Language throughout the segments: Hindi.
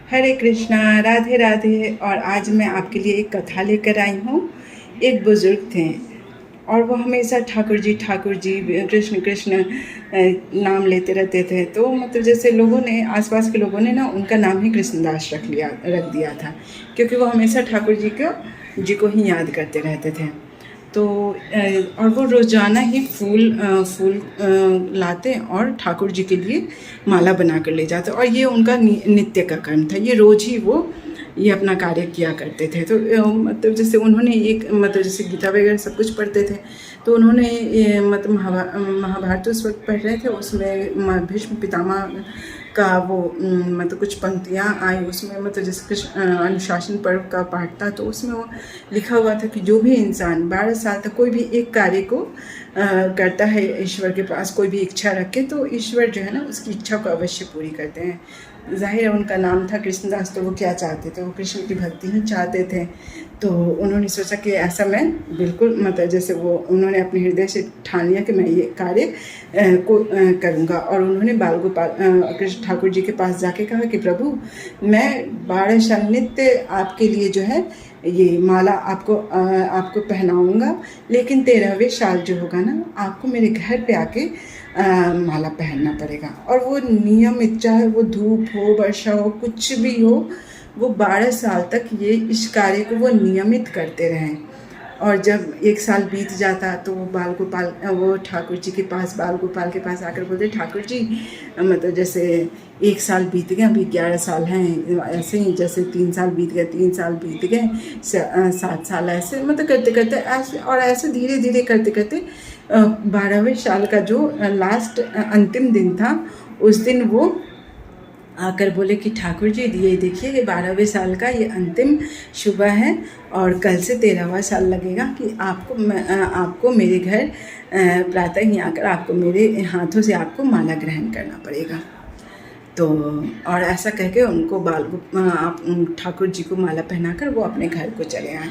हरे कृष्णा, राधे राधे। और आज मैं आपके लिए एक कथा लेकर आई हूँ। एक बुज़ुर्ग थे और वो हमेशा ठाकुर जी कृष्ण कृष्ण नाम लेते रहते थे। तो मतलब जैसे लोगों ने, आसपास के लोगों ने ना उनका नाम ही कृष्णदास रख दिया था, क्योंकि वो हमेशा ठाकुर जी को ही याद करते रहते थे। तो और वो रोज़ाना ही फूल लाते और ठाकुर जी के लिए माला बना कर ले जाते, और ये उनका नित्य का कर्म था। ये रोज़ ही वो ये अपना कार्य किया करते थे। तो मतलब जैसे उन्होंने एक मतलब जैसे गीता वगैरह सब कुछ पढ़ते थे, तो उन्होंने मतलब महाभारत उस वक्त पढ़ रहे थे, उसमें भीष्म पितामह का वो मतलब कुछ पंक्तियाँ आई उसमें, मतलब जैसे कृष्ण अनुशासन पर्व का पाठ था। तो उसमें वो लिखा हुआ था कि जो भी इंसान 12 साल तक कोई भी एक कार्य को करता है ईश्वर के पास, कोई भी इच्छा रख के, तो ईश्वर जो है ना उसकी इच्छा को अवश्य पूरी करते हैं। जाहिर है उनका नाम था कृष्णदास, तो वो क्या चाहते थे, वो कृष्ण की भक्ति ही चाहते थे। तो उन्होंने सोचा कि ऐसा मैं बिल्कुल मतलब जैसे वो उन्होंने अपने हृदय से ठान लिया कि मैं ये कार्य करूँगा। और उन्होंने बाल गोपाल कृष्ण ठाकुर जी के पास जाके कहा कि प्रभु, मैं 12 साल नित्य आपके लिए जो है ये माला आपको पहनाऊँगा, लेकिन 13वें साल जो होगा ना, आपको मेरे घर पे आके माला पहनना पड़ेगा। और वो नियमित, चाहे वो धूप हो, वर्षा हो, कुछ भी हो, वो 12 साल तक ये इस कार्य को वो नियमित करते रहें। और जब 1 साल बीत जाता तो वो ठाकुर जी के पास, बाल गोपाल के पास आकर बोलते, ठाकुर जी मतलब जैसे 1 साल बीत गया, अभी 11 साल हैं, ऐसे ही जैसे 3 साल बीत गए, 3 साल बीत गए, 7 साल, ऐसे मतलब करते करते ऐसे और ऐसे धीरे धीरे करते करते 12वें साल का जो लास्ट अंतिम दिन था, उस दिन वो आकर बोले कि ठाकुर जी ये देखिए, ये 12वें साल का ये अंतिम सुबह है, और कल से 13वां साल लगेगा कि आपको मेरे घर प्रातः ही आकर आपको मेरे हाथों से आपको माला ग्रहण करना पड़ेगा। तो और ऐसा कह के उनको ठाकुर जी को माला पहनाकर वो अपने घर को चले आए,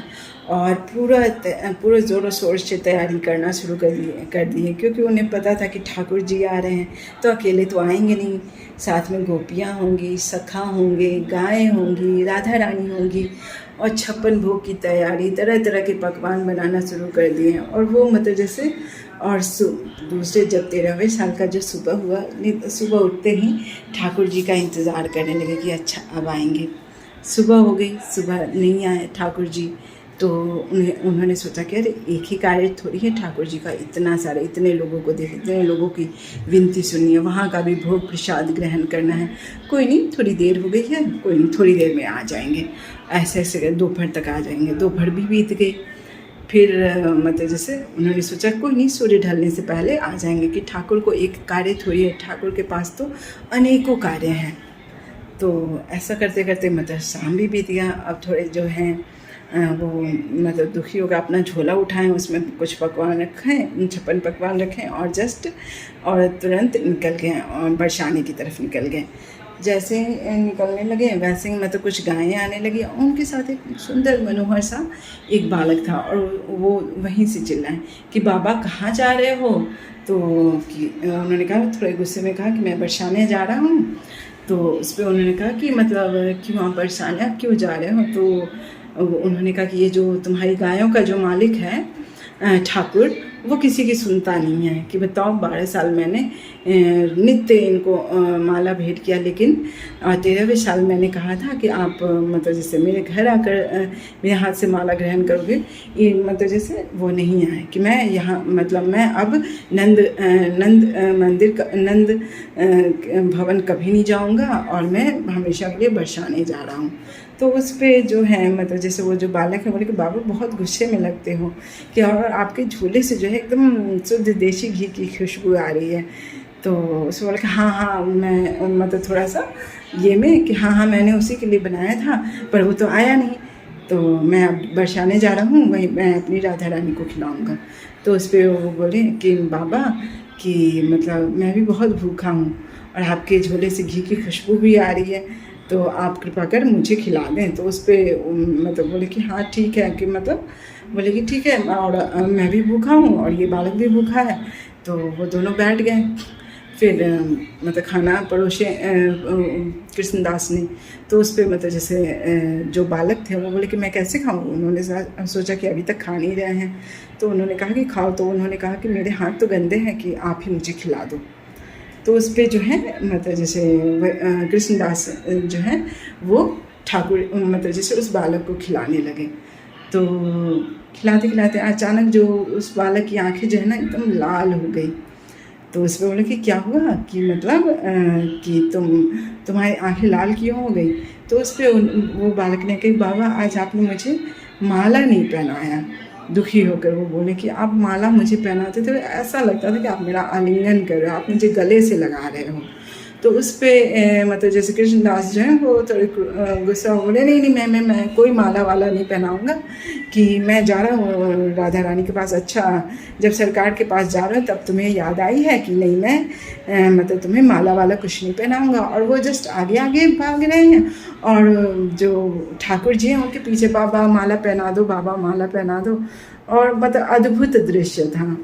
और पूरा ज़ोरों शोर से तैयारी करना शुरू कर दिए, क्योंकि उन्हें पता था कि ठाकुर जी आ रहे हैं, तो अकेले तो आएंगे नहीं, साथ में गोपियाँ होंगी, सखा होंगे, गायें होंगी, राधा रानी होंगी, और 56 भोग की तैयारी, तरह तरह के पकवान बनाना शुरू कर दिए। और वो मतलब जैसे और दूसरे जब 13वें साल का जो सुबह हुआ, सुबह उठते ही ठाकुर जी का इंतज़ार करने लगे कि अच्छा अब आएंगे। सुबह हो गई, सुबह नहीं आए ठाकुर जी। तो उन्होंने सोचा कि अरे एक ही कार्य थोड़ी है ठाकुर जी का, इतने लोगों को देख, इतने लोगों की विनती सुनिए, वहाँ का भी भोग प्रसाद ग्रहण करना है, कोई नहीं, थोड़ी देर हो गई है, कोई नहीं, थोड़ी देर में आ जाएंगे। ऐसे ऐसे दोपहर तक आ जाएंगे। दोपहर भी बीत गई। फिर मतलब जैसे उन्होंने सोचा कोई नहीं, सूर्य ढलने से पहले आ जाएंगे, कि ठाकुर को एक कार्य थोड़ी है, ठाकुर के पास तो अनेकों कार्य हैं। तो ऐसा करते करते मतलब शाम भी बीत गया। अब थोड़े जो हैं वो मतलब दुखी होकर अपना झोला उठाएं, उसमें कुछ पकवान रखें, 56 पकवान रखें, और तुरंत निकल गए और बरसाने की तरफ निकल गए। जैसे निकलने लगे वैसे ही मतलब कुछ गायें आने लगी, उनके साथ एक सुंदर मनोहर सा एक बालक था, और वो वहीं से चिल्लाए कि बाबा कहाँ जा रहे हो। तो उन्होंने कहा, थोड़े गुस्से में कहा कि मैं बरसाने जा रहा हूँ। तो उस पर उन्होंने कहा कि मतलब क्यों आप बरसाने, आप क्यों जा रहे हो। तो उन्होंने कहा कि ये जो तुम्हारी गायों का जो मालिक है ठाकुर, वो किसी की सुनता नहीं है, कि बताओ 12 साल मैंने नित्य इनको माला भेंट किया, लेकिन 13वें साल मैंने कहा था कि आप मतलब जैसे मेरे घर आकर मेरे हाथ से माला ग्रहण करोगे, ये मतलब जैसे वो नहीं आए, कि मैं यहाँ मतलब मैं अब नंद भवन कभी नहीं जाऊँगा, और मैं हमेशा के लिए बरसाने जा रहा हूँ। तो उस पर जो है मतलब जैसे वो जो बालक है बोले कि बाबा बहुत गुस्से में लगते हो, कि और आपके झूले से जो है एकदम शुद्ध देसी घी की खुशबू आ रही है। तो उसने बोला कि हाँ मैं मतलब थोड़ा सा ये में कि हाँ मैंने उसी के लिए बनाया था, पर वो तो आया नहीं, तो मैं अब बरसाने जा रहा हूँ, वहीं मैं अपनी राधा रानी को खिलाऊँगा। तो उस पर वो बोले कि बाबा कि मतलब मैं भी बहुत भूखा हूँ, और आपके झोले से घी की खुशबू भी आ रही है, तो आप कृपा कर मुझे खिला दें। तो उस पर मतलब बोले कि हाँ ठीक है, कि मतलब बोले कि ठीक है, और मैं भी भूखा हूँ और ये बालक भी भूखा है। तो वो दोनों बैठ गए। फिर मतलब खाना परोसे कृष्णदास ने, तो उस पर मतलब जैसे जो बालक थे वो बोले कि मैं कैसे खाऊँ। उन्होंने सोचा कि अभी तक खा नहीं रहे हैं, तो उन्होंने कहा कि खाओ। तो उन्होंने कहा कि मेरे हाथ तो गंदे हैं कि आप ही मुझे खिला दो। तो उस पर जो है मतलब जैसे कृष्णदास जो है वो ठाकुर मतलब जैसे उस बालक को खिलाने लगे। तो खिलाते खिलाते अचानक जो उस बालक की आंखें जो है ना एकदम लाल हो गई। तो उस पर बोले कि क्या हुआ, कि मतलब कि तुम्हारी आंखें लाल क्यों हो गई। तो उस पर वो बालक ने कहा, बाबा आज आपने मुझे माला नहीं पहनाया। दुखी होकर वो बोले कि आप माला मुझे पहनाते तो ऐसा लगता था कि आप मेरा आलिंगन कर रहे हो, आप मुझे गले से लगा रहे हो। तो उस पर मतलब जैसे कृष्णदास जो है वो थोड़े गुस्सा हो बोले, नहीं मैं कोई माला वाला नहीं पहनाऊँगा, कि मैं जा रहा हूँ राधा रानी के पास। अच्छा, जब सरकार के पास जा रहा हूँ तब तुम्हें याद आई है कि नहीं मैं मतलब तुम्हें माला वाला कुछ नहीं पहनाऊँगा। और वो जस्ट आगे आगे भाग रहे हैं, और जो ठाकुर जी हैं उनके पीछे, बाबा माला पहना दो, बाबा माला पहना दो। और मतलब अद्भुत दृश्य था।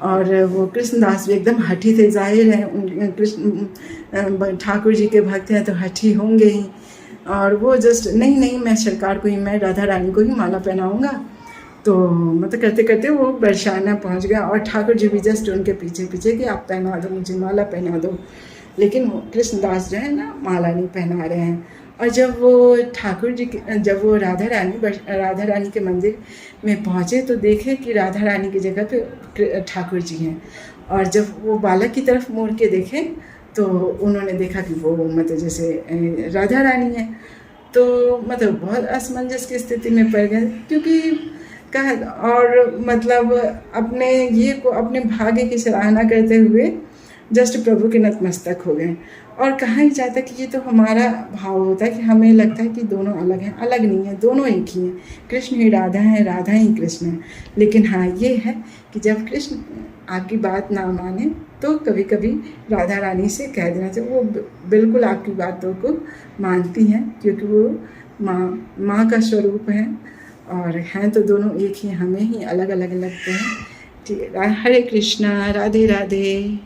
और वो कृष्णदास भी एकदम हठी थे, जाहिर है कृष्ण ठाकुर जी के भक्त हैं तो हठी होंगे ही। और वो जस्ट नहीं मैं सरकार को ही, मैं राधा रानी को ही माला पहनाऊँगा। तो मतलब करते करते वो बरसाना पहुंच गया, और ठाकुर जी भी जस्ट उनके पीछे पीछे कि आप पहना दो मुझे, माला पहना दो। लेकिन कृष्णदास जो है ना माला नहीं पहना रहे हैं। और जब वो ठाकुर जी जब वो राधा रानी के मंदिर में पहुँचे तो देखे कि राधा रानी की जगह पे ठाकुर जी हैं। और जब वो बालक की तरफ मुड़ के देखे तो उन्होंने देखा कि वो मतलब जैसे राधा रानी है। तो मतलब बहुत असमंजस की स्थिति में पड़ गए, क्योंकि कहा, और मतलब अपने ये को अपने भाग्य की सराहना करते हुए जस्ट प्रभु के नतमस्तक हो गए। और कहा ही जाता कि ये तो हमारा भाव होता है कि हमें लगता है कि दोनों अलग हैं, अलग नहीं है, दोनों एक ही हैं। कृष्ण ही राधा है, राधा ही कृष्ण है। लेकिन हाँ ये है कि जब कृष्ण आपकी बात ना माने तो कभी कभी राधा रानी से कह देना चाहिए, वो बिल्कुल आपकी बातों को मानती हैं, क्योंकि वो माँ का स्वरूप है। और हैं तो दोनों एक ही, हमें ही अलग अलग लगते हैं। ठीक है, हरे कृष्णा, राधे राधे।